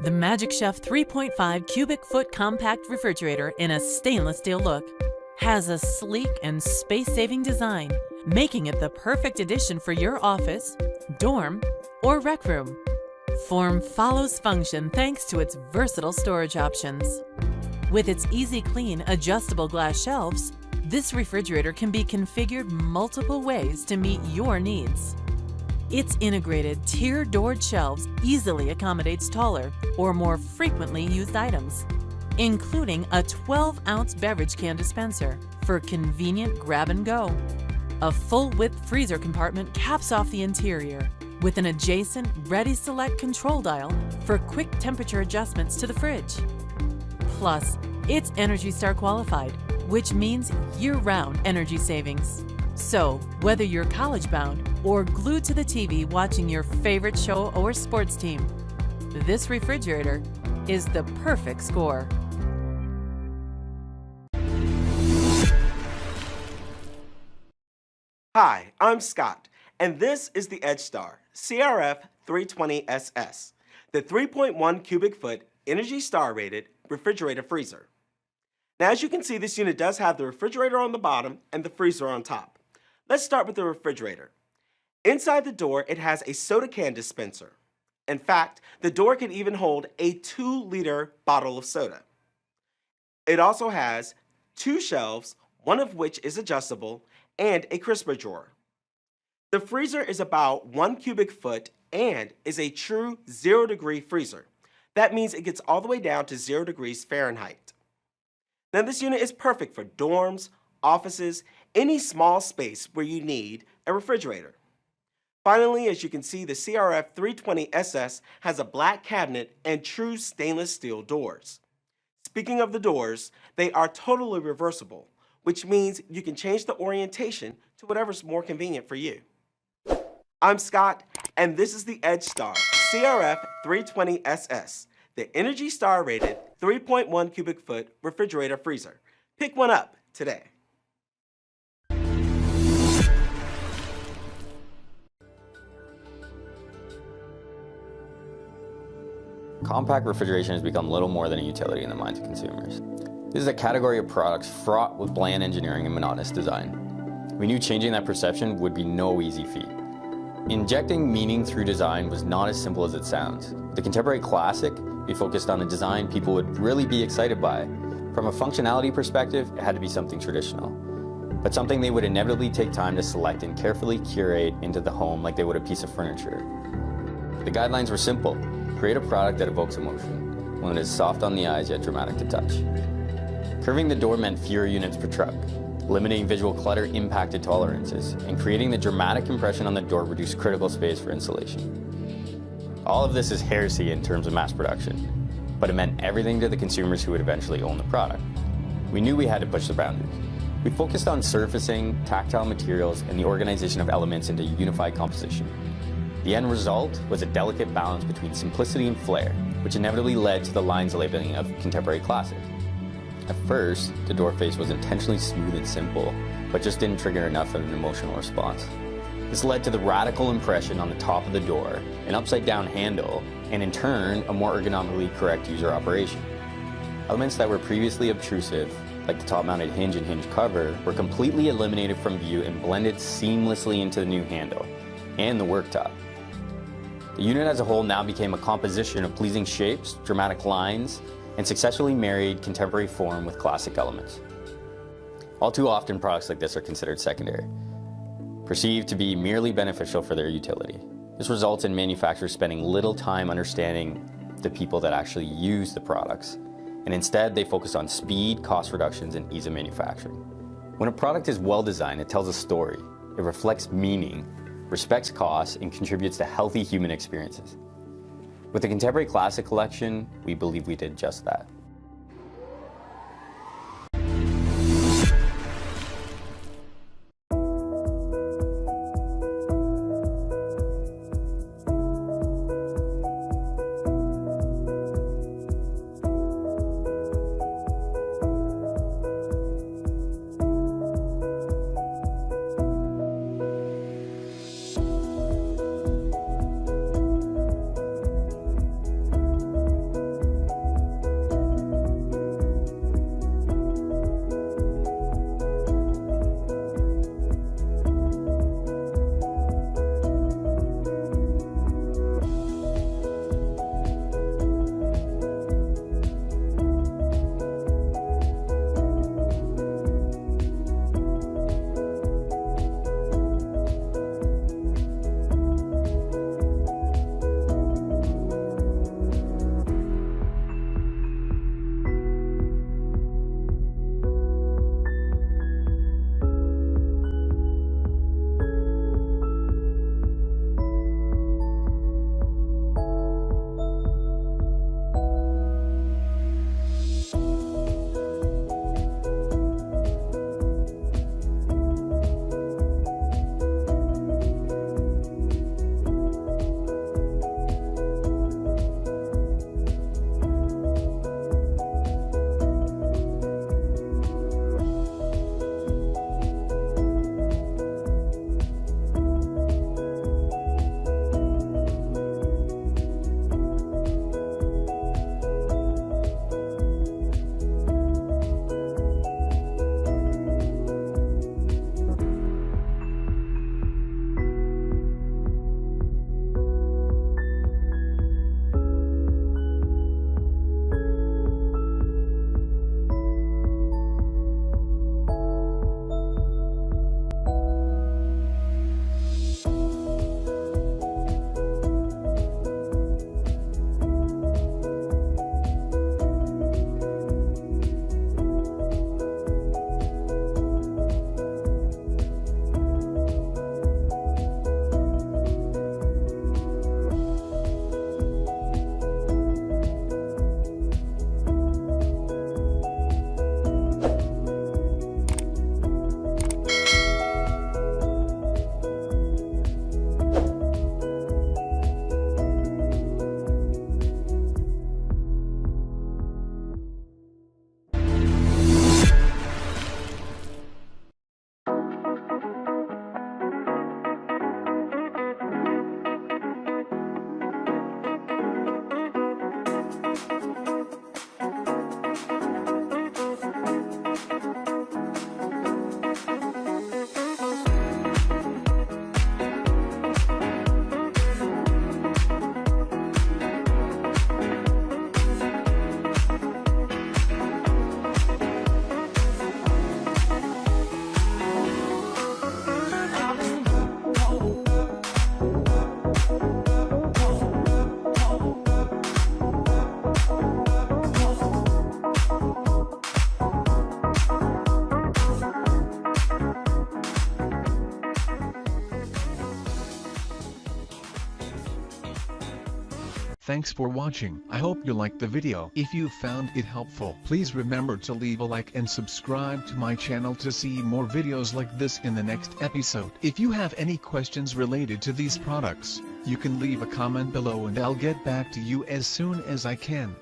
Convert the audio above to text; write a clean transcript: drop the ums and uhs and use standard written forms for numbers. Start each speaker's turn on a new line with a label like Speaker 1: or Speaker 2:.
Speaker 1: The Magic Chef 3.5 cubic foot compact refrigerator in a stainless steel look has a sleek and space-saving design, making it the perfect addition for your office, dorm, or rec room. Form follows function thanks to its versatile storage options. With its easy clean, adjustable glass shelves, this refrigerator can be configured multiple ways to meet your needs. Its integrated tier-doored shelves easily accommodates taller or more frequently used items, including a 12-ounce beverage can dispenser for convenient grab-and-go. A full-width freezer compartment caps off the interior with an adjacent Ready Select control dial for quick temperature adjustments to the fridge. Plus, it's EdgeStar qualified, which means year-round energy savings. So, whether you're college-bound or glued to the TV watching your favorite show or sports team, this refrigerator is the perfect score.
Speaker 2: Hi, I'm Scott, and this is the EdgeStar CRF 320SS, the 3.1 cubic foot EdgeStar rated refrigerator freezer. Now, as you can see, this unit does have the refrigerator on the bottom and the freezer on top. Let's start with the refrigerator. Inside the door, it has a soda can dispenser. In fact, the door can even hold a 2-liter bottle of soda. It also has 2 shelves, one of which is adjustable, and a crisper drawer. The freezer is about 1 cubic foot and is a true 0-degree freezer. That means it gets all the way down to 0 degrees Fahrenheit. Now, this unit is perfect for dorms, offices, any small space where you need a refrigerator. Finally, as you can see, the CRF 320SS has a black cabinet and true stainless steel doors. Speaking of the doors, they are totally reversible, which means you can change the orientation to whatever's more convenient for you. I'm Scott, and this is the EdgeStar CRF 320SS, the EdgeStar rated 3.1 cubic foot refrigerator freezer. Pick one up today.
Speaker 3: Compact refrigeration has become little more than a utility in the minds of consumers. This is a category of products fraught with bland engineering and monotonous design. We knew changing that perception would be no easy feat. Injecting meaning through design was not as simple as it sounds. The contemporary classic, we focused on a design people would really be excited by. From a functionality perspective, it had to be something traditional, but something they would inevitably take time to select and carefully curate into the home like they would a piece of furniture. The guidelines were simple. Create a product that evokes emotion, one that is soft on the eyes yet dramatic to touch. Curving the door meant fewer units per truck. Limiting visual clutter impacted tolerances, and creating the dramatic impression on the door reduced critical space for installation. All of this is heresy in terms of mass production, but it meant everything to the consumers who would eventually own the product. We knew we had to push the boundaries. We focused on surfacing, tactile materials, and the organization of elements into unified composition. The end result was a delicate balance between simplicity and flair, which inevitably led to the lines labeling of contemporary classic. At first, the door face was intentionally smooth and simple, but just didn't trigger enough of an emotional response. This led to the radical impression on the top of the door, an upside-down handle, and in turn, a more ergonomically correct user operation. Elements that were previously obtrusive, like the top-mounted hinge and hinge cover, were completely eliminated from view and blended seamlessly into the new handle and the worktop. The unit as a whole now became a composition of pleasing shapes, dramatic lines, and successfully married contemporary form with classic elements. All too often, products like this are considered secondary, perceived to be merely beneficial for their utility. This results in manufacturers spending little time understanding the people that actually use the products, and instead they focus on speed, cost reductions, and ease of manufacturing. When a product is well designed, it tells a story, it reflects meaning, respects costs, and contributes to healthy human experiences. With the Contemporary Classic Collection, we believe we did just that.
Speaker 4: Thanks for watching. I hope you liked the video. If you found it helpful, please remember to leave a like and subscribe to my channel to see more videos like this in the next episode. If you have any questions related to these products, you can leave a comment below and I'll get back to you as soon as I can.